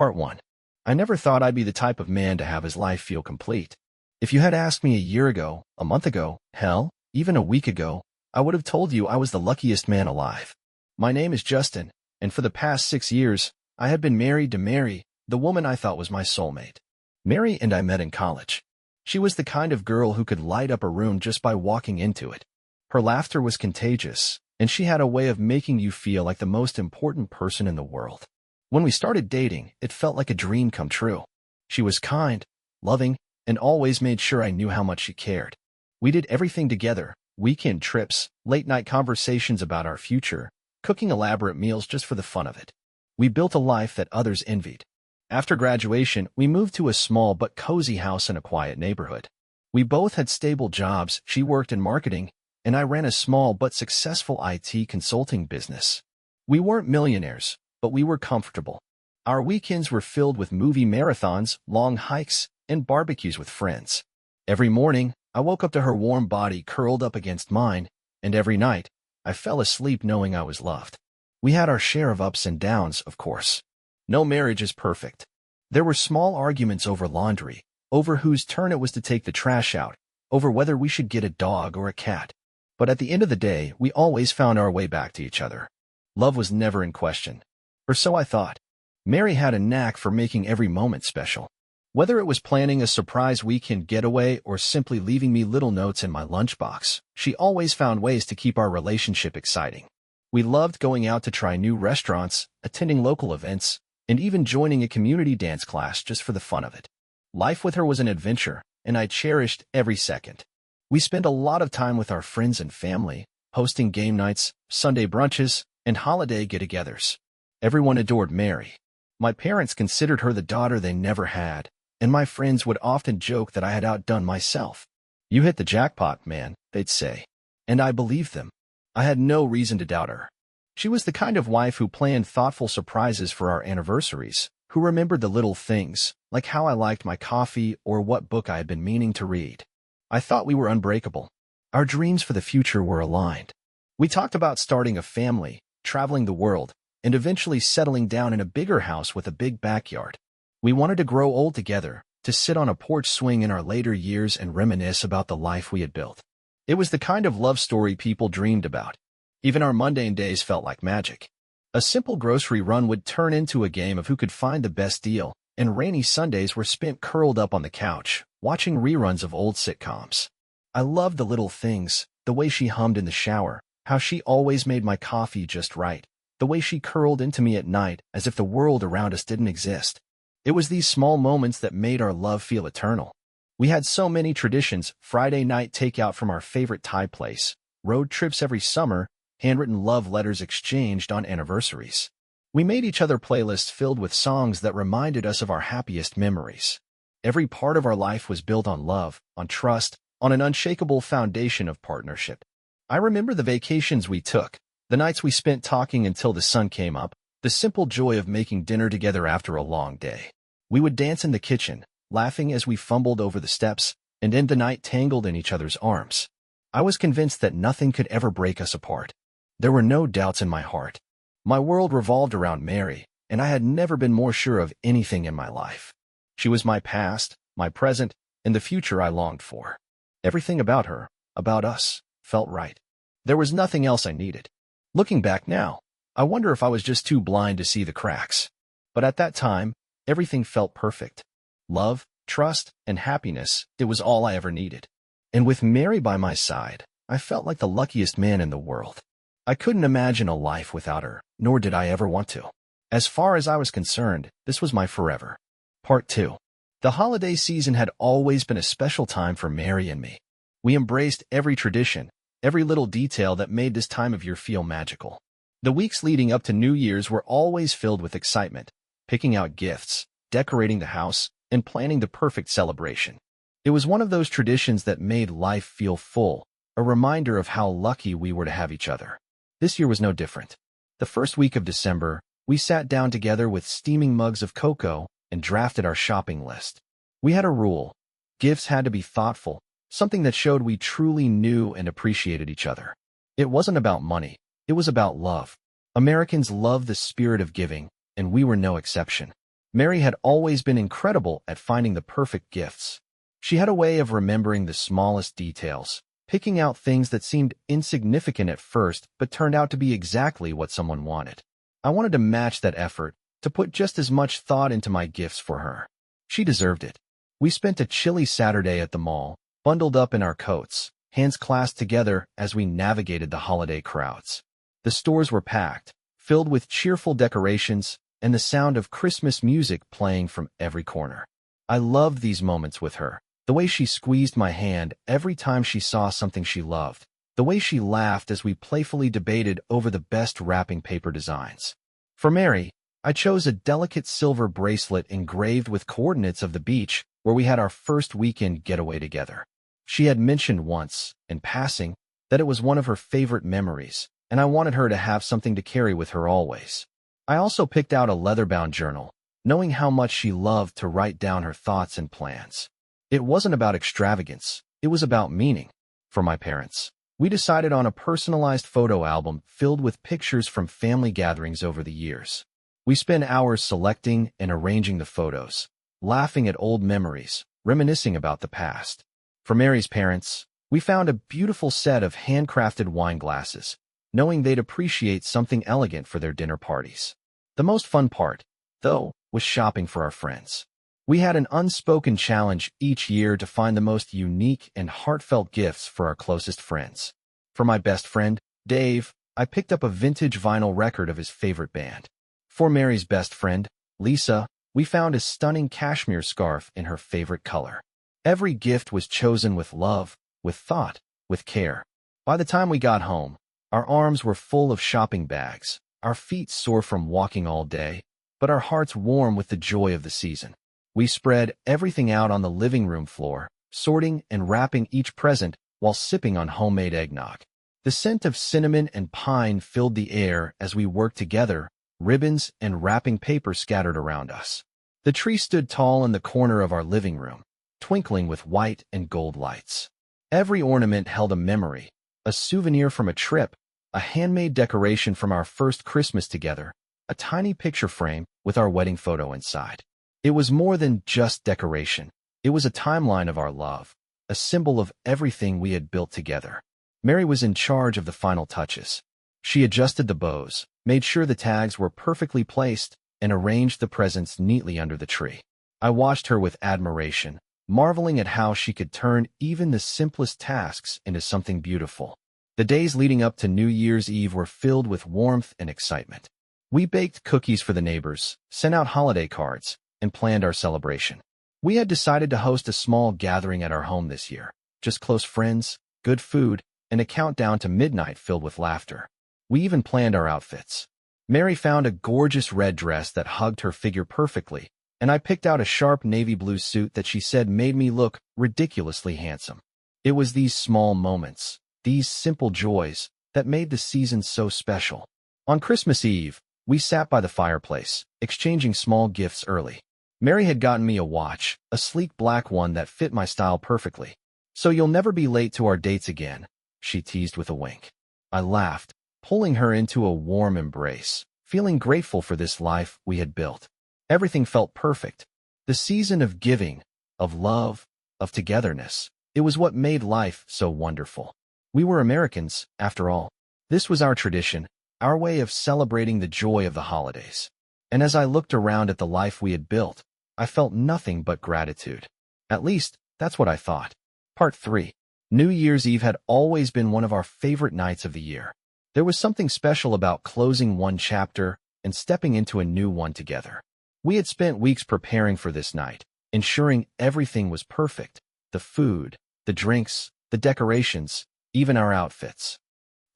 Part 1. I never thought I'd be the type of man to have his life feel complete. If you had asked me a year ago, a month ago, hell, even a week ago, I would have told you I was the luckiest man alive. My name is Justin, and for the past 6 years, I had been married to Mary, the woman I thought was my soulmate. Mary and I met in college. She was the kind of girl who could light up a room just by walking into it. Her laughter was contagious, and she had a way of making you feel like the most important person in the world. When we started dating, it felt like a dream come true. She was kind, loving, and always made sure I knew how much she cared. We did everything together: weekend trips, late-night conversations about our future, cooking elaborate meals just for the fun of it. We built a life that others envied. After graduation, we moved to a small but cozy house in a quiet neighborhood. We both had stable jobs. She worked in marketing, and I ran a small but successful IT consulting business. We weren't millionaires, but we were comfortable. Our weekends were filled with movie marathons, long hikes, and barbecues with friends. Every morning, I woke up to her warm body curled up against mine, and every night, I fell asleep knowing I was loved. We had our share of ups and downs, of course. No marriage is perfect. There were small arguments over laundry, over whose turn it was to take the trash out, over whether we should get a dog or a cat. But at the end of the day, we always found our way back to each other. Love was never in question. Or so I thought. Mary had a knack for making every moment special. Whether it was planning a surprise weekend getaway or simply leaving me little notes in my lunchbox, she always found ways to keep our relationship exciting. We loved going out to try new restaurants, attending local events, and even joining a community dance class just for the fun of it. Life with her was an adventure, and I cherished every second. We spent a lot of time with our friends and family, hosting game nights, Sunday brunches, and holiday get-togethers. Everyone adored Mary. My parents considered her the daughter they never had, and my friends would often joke that I had outdone myself. "You hit the jackpot, man," they'd say. And I believed them. I had no reason to doubt her. She was the kind of wife who planned thoughtful surprises for our anniversaries, who remembered the little things, like how I liked my coffee or what book I had been meaning to read. I thought we were unbreakable. Our dreams for the future were aligned. We talked about starting a family, traveling the world, and eventually settling down in a bigger house with a big backyard. We wanted to grow old together, to sit on a porch swing in our later years and reminisce about the life we had built. It was the kind of love story people dreamed about. Even our mundane days felt like magic. A simple grocery run would turn into a game of who could find the best deal, and rainy Sundays were spent curled up on the couch, watching reruns of old sitcoms. I loved the little things, the way she hummed in the shower, how she always made my coffee just right, the way she curled into me at night as if the world around us didn't exist. It was these small moments that made our love feel eternal. We had so many traditions: Friday night takeout from our favorite Thai place, road trips every summer, handwritten love letters exchanged on anniversaries. We made each other playlists filled with songs that reminded us of our happiest memories. Every part of our life was built on love, on trust, on an unshakable foundation of partnership. I remember the vacations we took, the nights we spent talking until the sun came up, the simple joy of making dinner together after a long day. We would dance in the kitchen, laughing as we fumbled over the steps, and end the night tangled in each other's arms. I was convinced that nothing could ever break us apart. There were no doubts in my heart. My world revolved around Mary, and I had never been more sure of anything in my life. She was my past, my present, and the future I longed for. Everything about her, about us, felt right. There was nothing else I needed. Looking back now, I wonder if I was just too blind to see the cracks. But at that time, everything felt perfect. Love, trust, and happiness, it was all I ever needed. And with Mary by my side, I felt like the luckiest man in the world. I couldn't imagine a life without her, nor did I ever want to. As far as I was concerned, this was my forever. Part 2. The holiday season had always been a special time for Mary and me. We embraced every tradition, every little detail that made this time of year feel magical. The weeks leading up to New Year's were always filled with excitement, picking out gifts, decorating the house, and planning the perfect celebration. It was one of those traditions that made life feel full, a reminder of how lucky we were to have each other. This year was no different. The first week of December, we sat down together with steaming mugs of cocoa and drafted our shopping list. We had a rule: gifts had to be thoughtful, something that showed we truly knew and appreciated each other. It wasn't about money. It was about love. Americans love the spirit of giving, and we were no exception. Mary had always been incredible at finding the perfect gifts. She had a way of remembering the smallest details, picking out things that seemed insignificant at first but turned out to be exactly what someone wanted. I wanted to match that effort, to put just as much thought into my gifts for her. She deserved it. We spent a chilly Saturday at the mall, bundled up in our coats, hands clasped together as we navigated the holiday crowds. The stores were packed, filled with cheerful decorations and the sound of Christmas music playing from every corner. I loved these moments with her, the way she squeezed my hand every time she saw something she loved, the way she laughed as we playfully debated over the best wrapping paper designs. For Mary, I chose a delicate silver bracelet engraved with coordinates of the beach where we had our first weekend getaway together. She had mentioned once, in passing, that it was one of her favorite memories, and I wanted her to have something to carry with her always. I also picked out a leather-bound journal, knowing how much she loved to write down her thoughts and plans. It wasn't about extravagance, it was about meaning. For my parents, we decided on a personalized photo album filled with pictures from family gatherings over the years. We spent hours selecting and arranging the photos, laughing at old memories, reminiscing about the past. For Mary's parents, we found a beautiful set of handcrafted wine glasses, knowing they'd appreciate something elegant for their dinner parties. The most fun part, though, was shopping for our friends. We had an unspoken challenge each year to find the most unique and heartfelt gifts for our closest friends. For my best friend, Dave, I picked up a vintage vinyl record of his favorite band. For Mary's best friend, Lisa, we found a stunning cashmere scarf in her favorite color. Every gift was chosen with love, with thought, with care. By the time we got home, our arms were full of shopping bags, our feet sore from walking all day, but our hearts warm with the joy of the season. We spread everything out on the living room floor, sorting and wrapping each present while sipping on homemade eggnog. The scent of cinnamon and pine filled the air as we worked together, ribbons and wrapping paper scattered around us. The tree stood tall in the corner of our living room, twinkling with white and gold lights. Every ornament held a memory, a souvenir from a trip, a handmade decoration from our first Christmas together, a tiny picture frame with our wedding photo inside. It was more than just decoration. It was a timeline of our love, a symbol of everything we had built together. Mary was in charge of the final touches. She adjusted the bows, made sure the tags were perfectly placed, and arranged the presents neatly under the tree. I watched her with admiration, marveling at how she could turn even the simplest tasks into something beautiful. The days leading up to New Year's Eve were filled with warmth and excitement. We baked cookies for the neighbors, sent out holiday cards, and planned our celebration. We had decided to host a small gathering at our home this year, just close friends, good food, and a countdown to midnight filled with laughter. We even planned our outfits. Mary found a gorgeous red dress that hugged her figure perfectly, and I picked out a sharp navy blue suit that she said made me look ridiculously handsome. It was these small moments, these simple joys, that made the season so special. On Christmas Eve, we sat by the fireplace, exchanging small gifts early. Mary had gotten me a watch, a sleek black one that fit my style perfectly. "So you'll never be late to our dates again," she teased with a wink. I laughed, pulling her into a warm embrace, feeling grateful for this life we had built. Everything felt perfect. The season of giving, of love, of togetherness. It was what made life so wonderful. We were Americans, after all. This was our tradition, our way of celebrating the joy of the holidays. And as I looked around at the life we had built, I felt nothing but gratitude. At least, that's what I thought. Part 3. New Year's Eve had always been one of our favorite nights of the year. There was something special about closing one chapter and stepping into a new one together. We had spent weeks preparing for this night, ensuring everything was perfect. The food, the drinks, the decorations, even our outfits.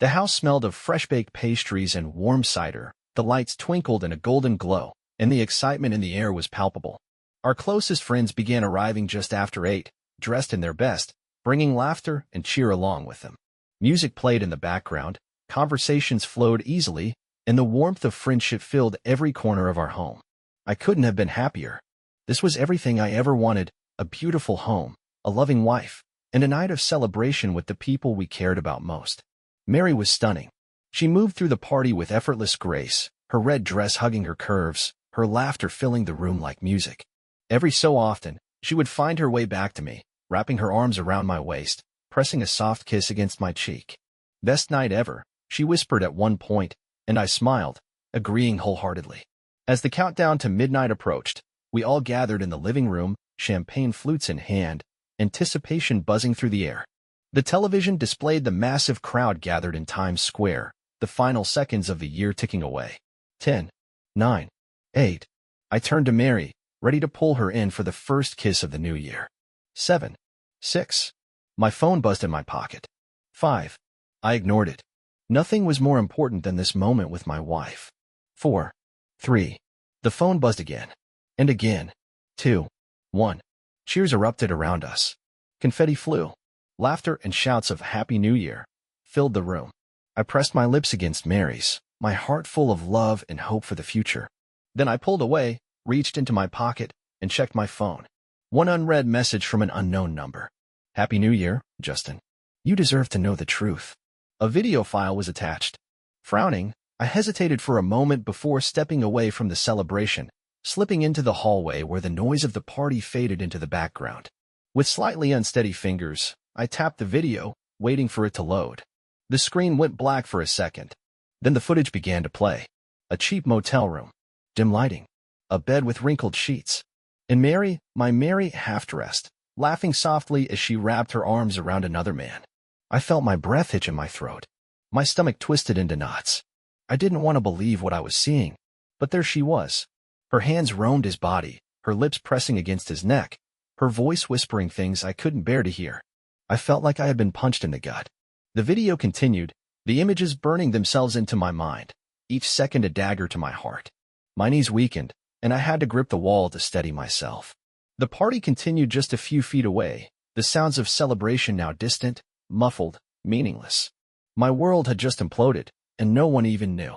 The house smelled of fresh-baked pastries and warm cider, the lights twinkled in a golden glow, and the excitement in the air was palpable. Our closest friends began arriving just after 8, dressed in their best, bringing laughter and cheer along with them. Music played in the background, conversations flowed easily, and the warmth of friendship filled every corner of our home. I couldn't have been happier. This was everything I ever wanted: a beautiful home, a loving wife, and a night of celebration with the people we cared about most. Mary was stunning. She moved through the party with effortless grace, her red dress hugging her curves, her laughter filling the room like music. Every so often, she would find her way back to me, wrapping her arms around my waist, pressing a soft kiss against my cheek. "Best night ever," she whispered at one point, and I smiled, agreeing wholeheartedly. As the countdown to midnight approached, we all gathered in the living room, champagne flutes in hand, anticipation buzzing through the air. The television displayed the massive crowd gathered in Times Square, the final seconds of the year ticking away. 10, 9, 8. I turned to Mary, ready to pull her in for the first kiss of the new year. 7, 6. My phone buzzed in my pocket. 5. I ignored it. Nothing was more important than this moment with my wife. 4, 3. The phone buzzed again. And again. 2, 1. Cheers erupted around us. Confetti flew. Laughter and shouts of Happy New Year filled the room. I pressed my lips against Mary's, my heart full of love and hope for the future. Then I pulled away, reached into my pocket, and checked my phone. One unread message from an unknown number. "Happy New Year, Justin. You deserve to know the truth." A video file was attached. Frowning, I hesitated for a moment before stepping away from the celebration, slipping into the hallway where the noise of the party faded into the background. With slightly unsteady fingers, I tapped the video, waiting for it to load. The screen went black for a second. Then the footage began to play. A cheap motel room. Dim lighting. A bed with wrinkled sheets. And Mary, my Mary, half-dressed, laughing softly as she wrapped her arms around another man. I felt my breath hitch in my throat. My stomach twisted into knots. I didn't want to believe what I was seeing, but there she was. Her hands roamed his body, her lips pressing against his neck, her voice whispering things I couldn't bear to hear. I felt like I had been punched in the gut. The video continued, the images burning themselves into my mind, each second a dagger to my heart. My knees weakened, and I had to grip the wall to steady myself. The party continued just a few feet away, the sounds of celebration now distant, muffled, meaningless. My world had just imploded, and no one even knew.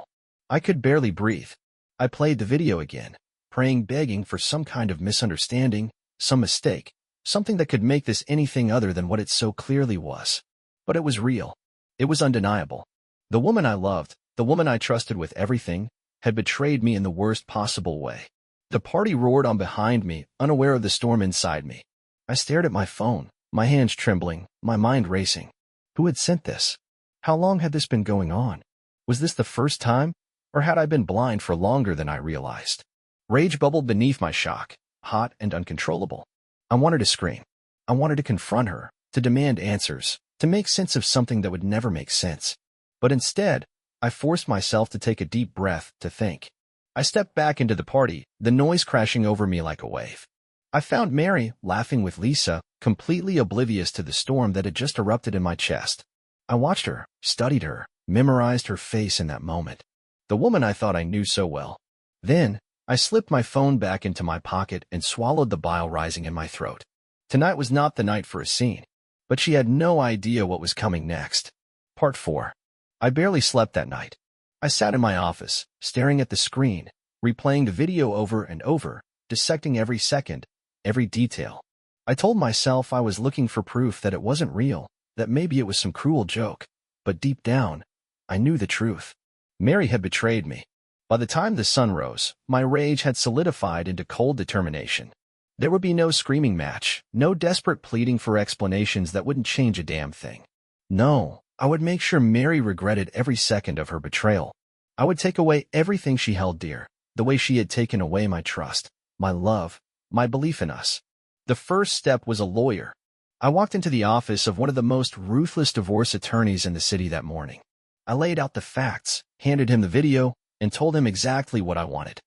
I could barely breathe. I played the video again, praying, begging for some kind of misunderstanding, some mistake, something that could make this anything other than what it so clearly was. But it was real. It was undeniable. The woman I loved, the woman I trusted with everything, had betrayed me in the worst possible way. The party roared on behind me, unaware of the storm inside me. I stared at my phone, my hands trembling, my mind racing. Who had sent this? How long had this been going on? Was this the first time, or had I been blind for longer than I realized? Rage bubbled beneath my shock, hot and uncontrollable. I wanted to scream. I wanted to confront her, to demand answers, to make sense of something that would never make sense. But instead, I forced myself to take a deep breath, to think. I stepped back into the party, the noise crashing over me like a wave. I found Mary laughing with Lisa, completely oblivious to the storm that had just erupted in my chest. I watched her, studied her, memorized her face in that moment. The woman I thought I knew so well. Then, I slipped my phone back into my pocket and swallowed the bile rising in my throat. Tonight was not the night for a scene, but she had no idea what was coming next. Part 4. I barely slept that night. I sat in my office, staring at the screen, replaying the video over and over, dissecting every second, every detail. I told myself I was looking for proof that it wasn't real, that maybe it was some cruel joke. But deep down, I knew the truth. Mary had betrayed me. By the time the sun rose, my rage had solidified into cold determination. There would be no screaming match, no desperate pleading for explanations that wouldn't change a damn thing. No, I would make sure Mary regretted every second of her betrayal. I would take away everything she held dear, the way she had taken away my trust, my love, my belief in us. The first step was a lawyer. I walked into the office of one of the most ruthless divorce attorneys in the city that morning. I laid out the facts, handed him the video, and told him exactly what I wanted.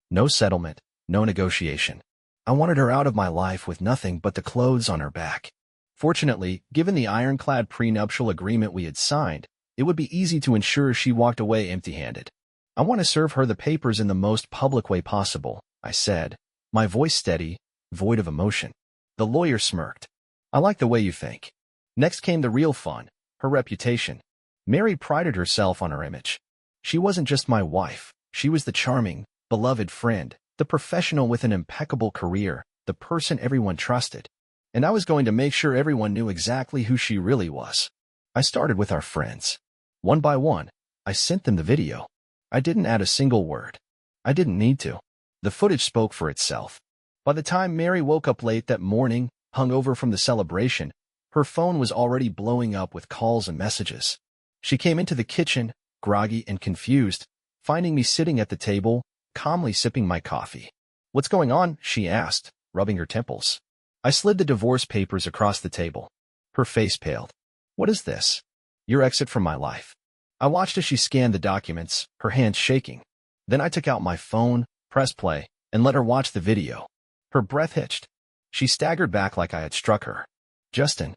No settlement, no negotiation. I wanted her out of my life with nothing but the clothes on her back. Fortunately, given the ironclad prenuptial agreement we had signed, it would be easy to ensure she walked away empty-handed. I want to serve her the papers in the most public way possible, I said, my voice steady, void of emotion. The lawyer smirked. I like the way you think. Next came the real fun, her reputation. Mary prided herself on her image. She wasn't just my wife. She was the charming, beloved friend, the professional with an impeccable career, the person everyone trusted. And I was going to make sure everyone knew exactly who she really was. I started with our friends. One by one, I sent them the video. I didn't add a single word. I didn't need to. The footage spoke for itself. By the time Mary woke up late that morning, hungover from the celebration, her phone was already blowing up with calls and messages. She came into the kitchen, groggy and confused, finding me sitting at the table, calmly sipping my coffee. "What's going on?" she asked, rubbing her temples. I slid the divorce papers across the table. Her face paled. "What is this?" "Your exit from my life." I watched as she scanned the documents, her hands shaking. Then I took out my phone, pressed play, and let her watch the video. Her breath hitched. She staggered back like I had struck her. "Justin.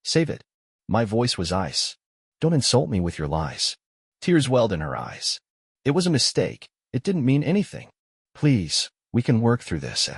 Save it." My voice was ice. "Don't insult me with your lies." Tears welled in her eyes. "It was a mistake. It didn't mean anything. Please, we can work through this."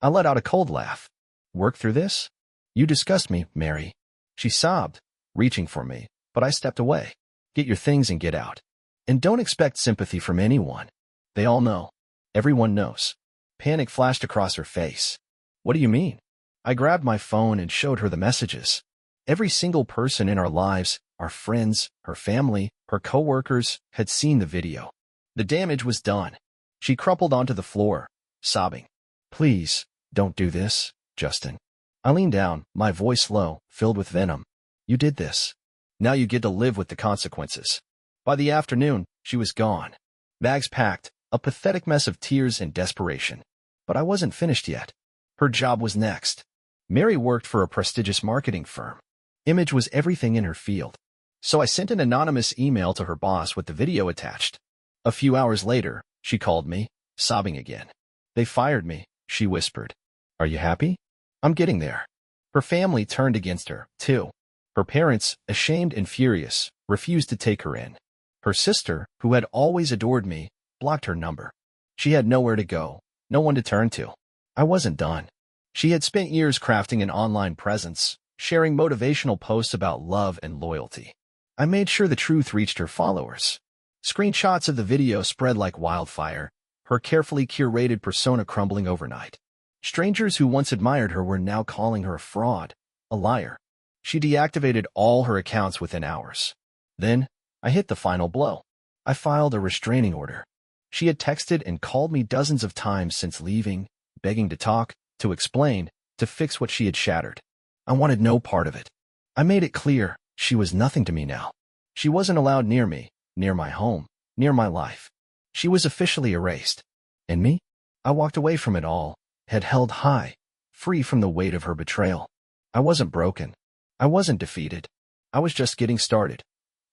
I let out a cold laugh. "Work through this? You disgust me, Mary." She sobbed, reaching for me, but I stepped away. "Get your things and get out. And don't expect sympathy from anyone. They all know. Everyone knows." Panic flashed across her face. "What do you mean?" I grabbed my phone and showed her the messages. Every single person in our lives, our friends, her family, her coworkers, had seen the video. The damage was done. She crumpled onto the floor, sobbing. "Please, don't do this, Justin." I leaned down, my voice low, filled with venom. "You did this. Now you get to live with the consequences." By the afternoon, she was gone. Bags packed, a pathetic mess of tears and desperation. But I wasn't finished yet. Her job was next. Mary worked for a prestigious marketing firm. Image was everything in her field. So I sent an anonymous email to her boss with the video attached. A few hours later, she called me, sobbing again. "They fired me," she whispered. "Are you happy?" "I'm getting there." Her family turned against her, too. Her parents, ashamed and furious, refused to take her in. Her sister, who had always adored me, blocked her number. She had nowhere to go, no one to turn to. I wasn't done. She had spent years crafting an online presence, sharing motivational posts about love and loyalty. I made sure the truth reached her followers. Screenshots of the video spread like wildfire, her carefully curated persona crumbling overnight. Strangers who once admired her were now calling her a fraud, a liar. She deactivated all her accounts within hours. Then, I hit the final blow. I filed a restraining order. She had texted and called me dozens of times since leaving, begging to talk, to explain, to fix what she had shattered. I wanted no part of it. I made it clear she was nothing to me now. She wasn't allowed near me, near my home, near my life. She was officially erased. And me? I walked away from it all, head held high, free from the weight of her betrayal. I wasn't broken. I wasn't defeated. I was just getting started.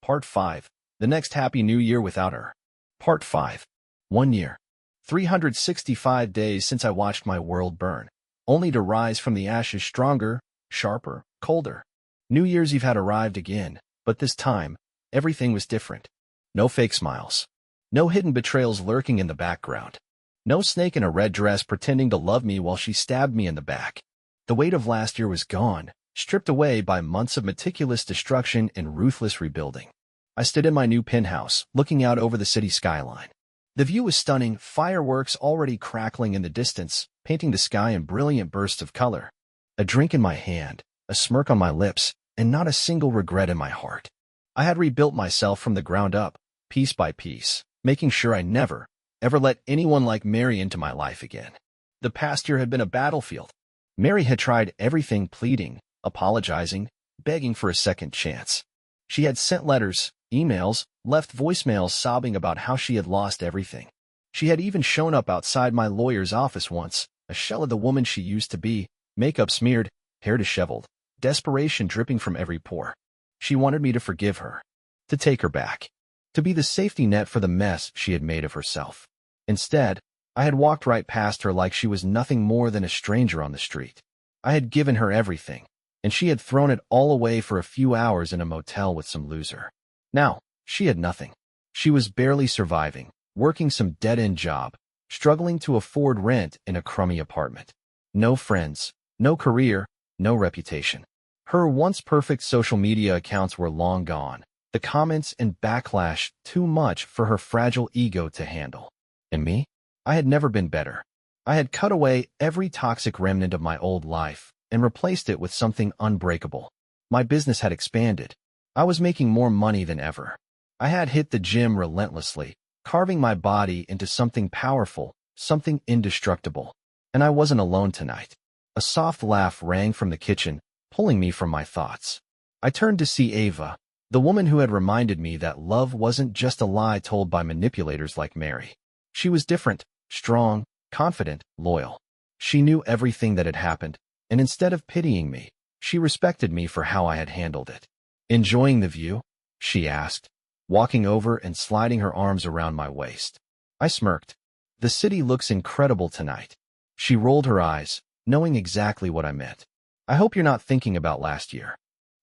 Part 5. The next happy new year without her. Part 5. 1 year. 365 days since I watched my world burn, only to rise from the ashes stronger, sharper, colder. New Year's Eve had arrived again, but this time, everything was different. No fake smiles. No hidden betrayals lurking in the background. No snake in a red dress pretending to love me while she stabbed me in the back. The weight of last year was gone, stripped away by months of meticulous destruction and ruthless rebuilding. I stood in my new penthouse, looking out over the city skyline. The view was stunning, fireworks already crackling in the distance, painting the sky in brilliant bursts of color. A drink in my hand, a smirk on my lips, and not a single regret in my heart. I had rebuilt myself from the ground up, piece by piece, making sure I never, ever let anyone like Mary into my life again. The past year had been a battlefield. Mary had tried everything, pleading, apologizing, begging for a second chance. She had sent letters, emails, left voicemails sobbing about how she had lost everything. She had even shown up outside my lawyer's office once, a shell of the woman she used to be, makeup smeared, hair disheveled, desperation dripping from every pore. She wanted me to forgive her, to take her back, to be the safety net for the mess she had made of herself. Instead, I had walked right past her like she was nothing more than a stranger on the street. I had given her everything, and she had thrown it all away for a few hours in a motel with some loser. Now, she had nothing. She was barely surviving, working some dead-end job, struggling to afford rent in a crummy apartment. No friends, no career, no reputation. Her once perfect social media accounts were long gone, the comments and backlash too much for her fragile ego to handle. And me? I had never been better. I had cut away every toxic remnant of my old life and replaced it with something unbreakable. My business had expanded. I was making more money than ever. I had hit the gym relentlessly, carving my body into something powerful, something indestructible. And I wasn't alone tonight. A soft laugh rang from the kitchen, pulling me from my thoughts. I turned to see Ava, the woman who had reminded me that love wasn't just a lie told by manipulators like Mary. She was different, strong, confident, loyal. She knew everything that had happened, and instead of pitying me, she respected me for how I had handled it. "Enjoying the view?" she asked, walking over and sliding her arms around my waist. I smirked. "The city looks incredible tonight." She rolled her eyes, knowing exactly what I meant. "I hope you're not thinking about last year."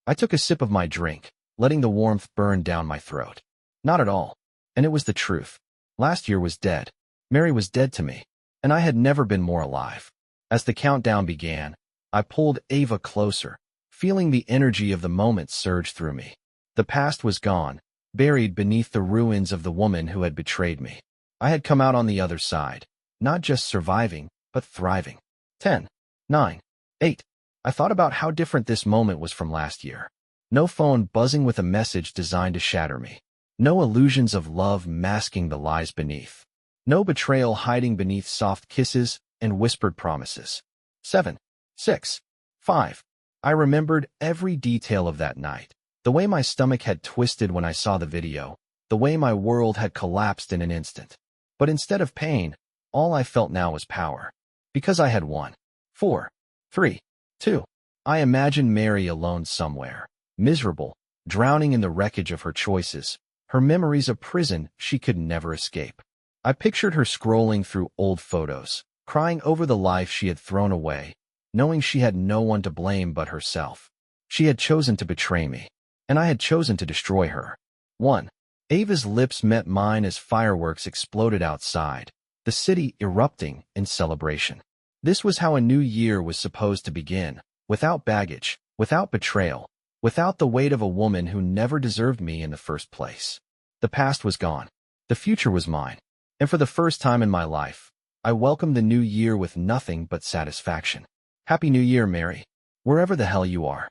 I took a sip of my drink, letting the warmth burn down my throat. Not at all. And it was the truth. Last year was dead. Mary was dead to me, and I had never been more alive. As the countdown began, I pulled Ava closer, feeling the energy of the moment surge through me. The past was gone, buried beneath the ruins of the woman who had betrayed me. I had come out on the other side, not just surviving, but thriving. 10, 9, 8. I thought about how different this moment was from last year. No phone buzzing with a message designed to shatter me. No illusions of love masking the lies beneath. No betrayal hiding beneath soft kisses and whispered promises. 7, 6, 5. I remembered every detail of that night. The way my stomach had twisted when I saw the video. The way my world had collapsed in an instant. But instead of pain, all I felt now was power. Because I had won. 4, 3, 2. I imagined Mary alone somewhere. Miserable, drowning in the wreckage of her choices, her memories a prison she could never escape. I pictured her scrolling through old photos, crying over the life she had thrown away, knowing she had no one to blame but herself. She had chosen to betray me, and I had chosen to destroy her. 1. Ava's lips met mine as fireworks exploded outside, the city erupting in celebration. This was how a new year was supposed to begin, without baggage, without betrayal, without the weight of a woman who never deserved me in the first place. The past was gone. The future was mine. And for the first time in my life, I welcomed the new year with nothing but satisfaction. Happy New Year, Mary. Wherever the hell you are.